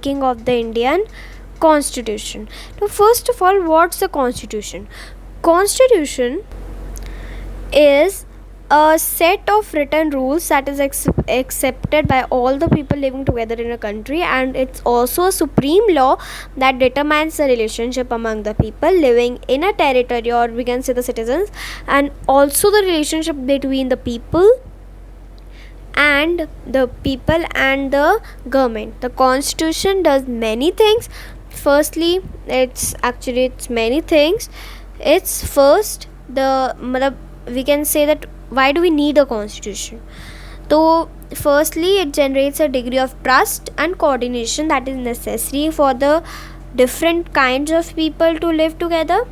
making of the Indian Constitution. Now, first of all, what's the Constitution? Constitution is a set of written rules that is accepted by all the people living together in a country, and it's also a supreme law that determines the relationship among the people living in a territory, or we can say the citizens, and also the relationship between the people and the government. The Constitution does many things. Firstly, it's many things. It's first we can say that why do we need a constitution? So firstly, it generates a degree of trust and coordination that is necessary for the different kinds of people to live together.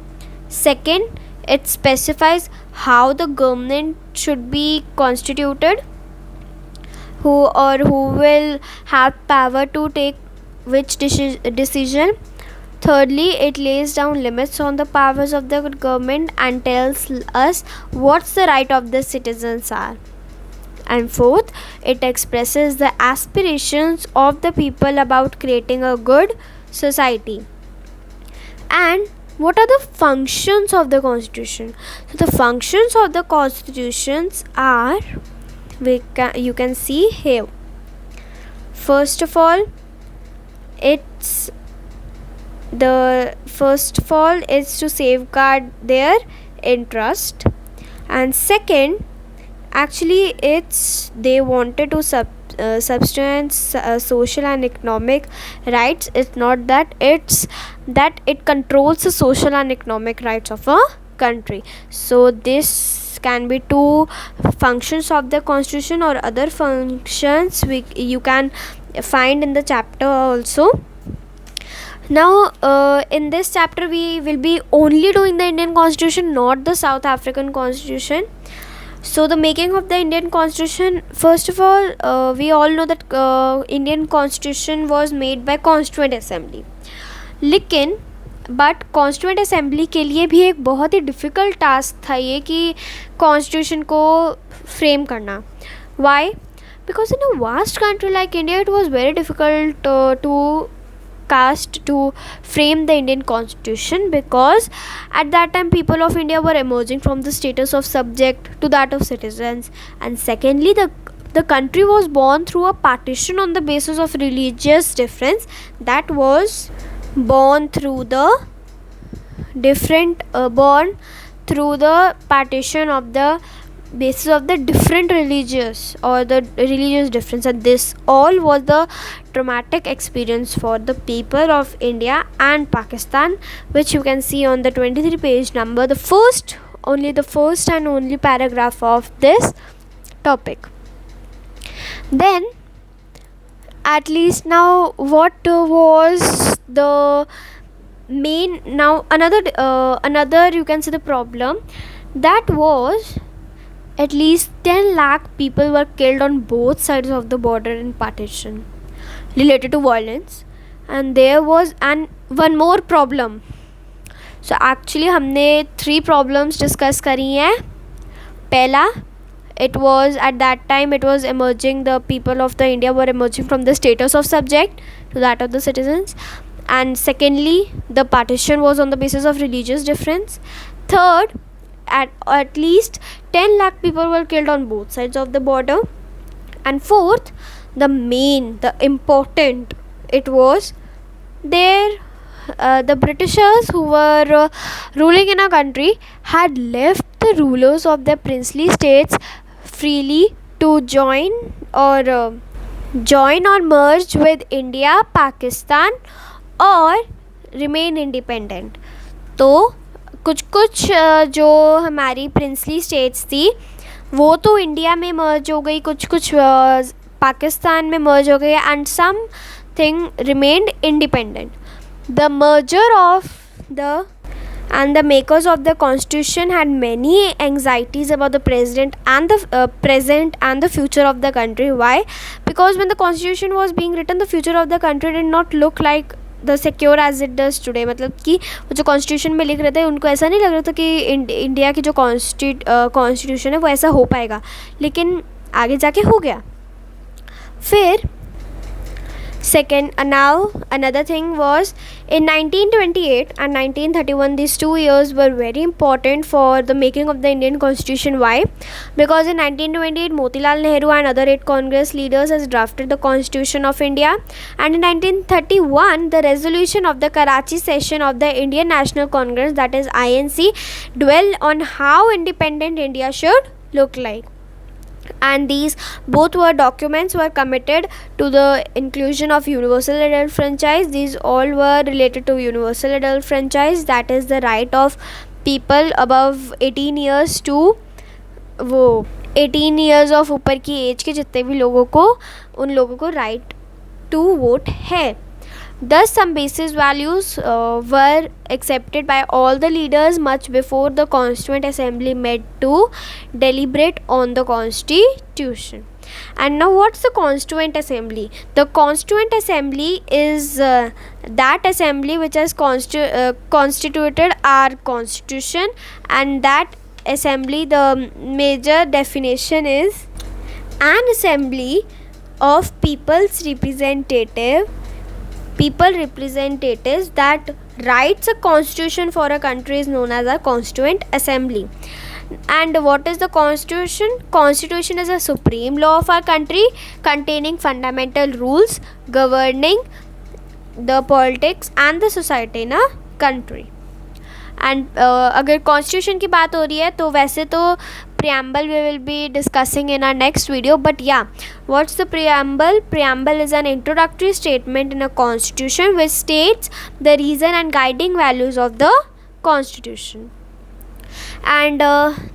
Second, it specifies how the government should be constituted, who will have power to take which decision. Thirdly, it lays down limits on the powers of the government and tells us what's the right of the citizens are. And fourth, it expresses the aspirations of the people about creating a good society. And what are the functions of the Constitution? So the functions of the constitutions are, you can see here. First of all, is to safeguard their interest, and second, actually they wanted to substance social and economic rights. It's not that it controls the social and economic rights of a country. So this can be two functions of the Constitution, or other functions you can find in the chapter also. Now in this chapter we will be only doing the Indian Constitution, not the South African Constitution. So the making of the Indian Constitution, first of all, we all know that Indian Constitution was made by Constituent Assembly. लेकिन but constituent assembly के लिए भी एक बहुत ही difficult task था ये कि constitution को फ्रेम करना. Why? Because in a vast country like India it was very difficult to frame the Indian Constitution, because at that time people of India were emerging from the status of subject to that of citizens, and secondly the country was born through a partition on the basis of religious difference, that was born through the partition of the basis of the different religious difference, and this all was the traumatic experience for the people of India and Pakistan, which you can see on the 23 page number, the first and only paragraph of this topic. Then at least now what was the main, now another you can see the problem, that was at least 10 lakh people were killed on both sides of the border in partition related to violence. And there was one more problem. So actually हमने 3 problems discuss करी हैं. पहला, it was at that time it was emerging, the people of the India were emerging from the status of subject to that of the citizens. And secondly, the partition was on the basis of religious difference. Third, at least 10 lakh people were killed on both sides of the border. And fourth, the important, it was there the Britishers who were ruling in a country had left the rulers of their princely states freely to join or merge with India, Pakistan, or remain independent. तो कुछ जो हमारी princely states थी वो तो India में मर्ज हो गई, कुछ पाकिस्तान में मर्ज हो गई, and something remained independent. The merger of the makers of the constitution had many anxieties about the present and the future of the country. Why? Because when the constitution was being written, the future of the country did not look like the secure as it does today. मतलब कि वो जो constitution में लिख रहे थे उनको ऐसा नहीं लग रहा था कि इंडिया की जो कॉन्स्टिट्यूशन है वो ऐसा हो पाएगा, लेकिन आगे जाके हो गया. फिर Second, now another thing was in 1928 and 1931, these 2 years were very important for the making of the Indian Constitution. Why? Because in 1928, Motilal Nehru and other 8 Congress leaders has drafted the Constitution of India, and in 1931, the resolution of the Karachi session of the Indian National Congress, that is INC, dwell on how independent India should look like. And these both were documents were committed to the inclusion of universal adult franchise. These all were related to universal adult franchise, that is the right of people above 18 years to वो 18 years of ऊपर की as के जितने भी लोगों को, उन लोगों को right to vote है. Thus, some basis values were accepted by all the leaders much before the Constituent Assembly met to deliberate on the Constitution. And now, what's the Constituent Assembly? The Constituent Assembly is that assembly which has constituted our Constitution, and that assembly, the major definition is an assembly of people's representatives that writes a constitution for a country is known as a Constituent Assembly. And what is the Constitution? Constitution is a supreme law of our country containing fundamental rules governing the politics and the society in a country. And अगर constitution की बात हो रही है तो वैसे तो preamble we will be discussing in our next video, but yeah, what's the preamble? Preamble is an introductory statement in a constitution which states the reason and guiding values of the constitution. And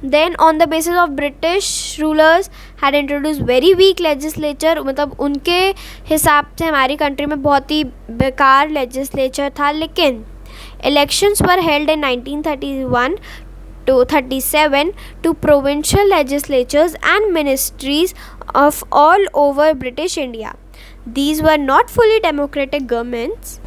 then on the basis of British rulers had introduced very weak legislature, मतलब उनके हिसाब से हमारी country में बहुत ही बेकार legislature था. लेकिन elections were held in 1931 to 37 to provincial legislatures and ministries of all over British India. These were not fully democratic governments,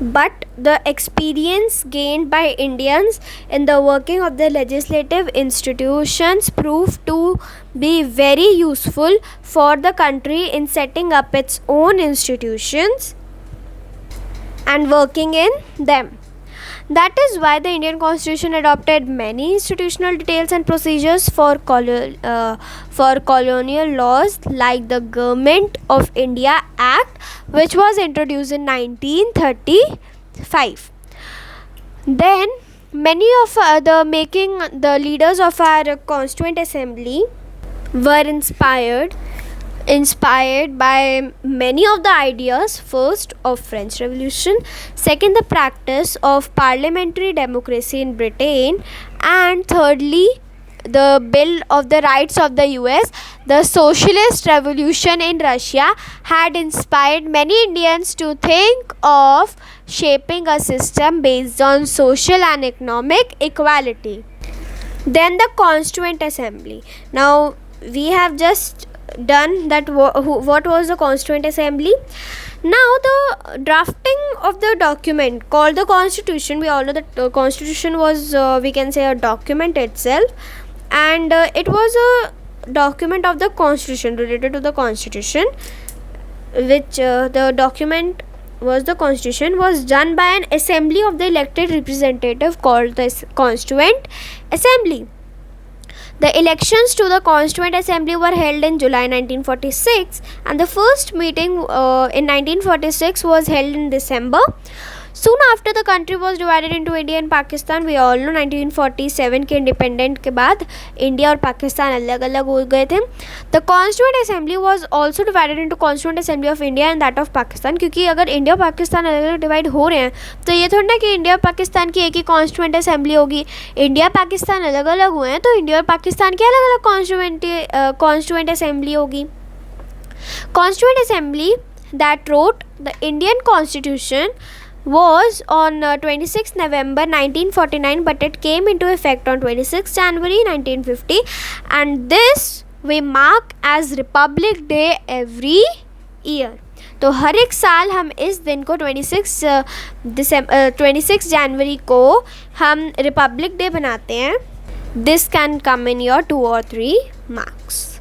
but the experience gained by Indians in the working of the legislative institutions proved to be very useful for the country in setting up its own institutions and working in them. That is why the Indian Constitution adopted many institutional details and procedures for colonial laws, like the Government of India Act, which was introduced in 1935. Then many of the leaders of our Constituent Assembly were inspired by many of the ideas, first of French Revolution, second the practice of parliamentary democracy in Britain, and thirdly the Bill of the Rights of the US. The socialist revolution in Russia had inspired many Indians to think of shaping a system based on social and economic equality. Then the Constituent Assembly. Now we have just done that. What was the Constituent Assembly? Now the drafting of the document called the Constitution, we all know that the Constitution was we can say a document itself, and it was a document of the Constitution, related to the Constitution, which the document was the Constitution was done by an assembly of the elected representative called the Constituent Assembly. The elections to the Constituent Assembly were held in July 1946, and the first meeting in 1946 was held in December. Soon after the country was divided into India and Pakistan. We all know 1947 के independent के बाद India और पाकिस्तान अलग अलग हो गए थे. The Constituent Assembly was also divided into Constituent Assembly of India and that of Pakistan, क्योंकि अगर इंडिया और पाकिस्तान अलग अलग डिवाइड हो रहे हैं तो ये थोड़ा ना कि इंडिया और पाकिस्तान की एक ही Constituent Assembly होगी. इंडिया पाकिस्तान अलग अलग हुए हैं तो इंडिया और पाकिस्तान की अलग अलग Constituent Assembly होगी. Constituent Assembly that wrote the Indian Constitution was on 26 November 1949, but it came into effect on 26 January 1950, and this we mark as Republic Day every year. तो हर एक साल हम इस दिन को 26 जनवरी को हम रिपब्लिक डे बनाते हैं. This can come in your 2 or 3 marks.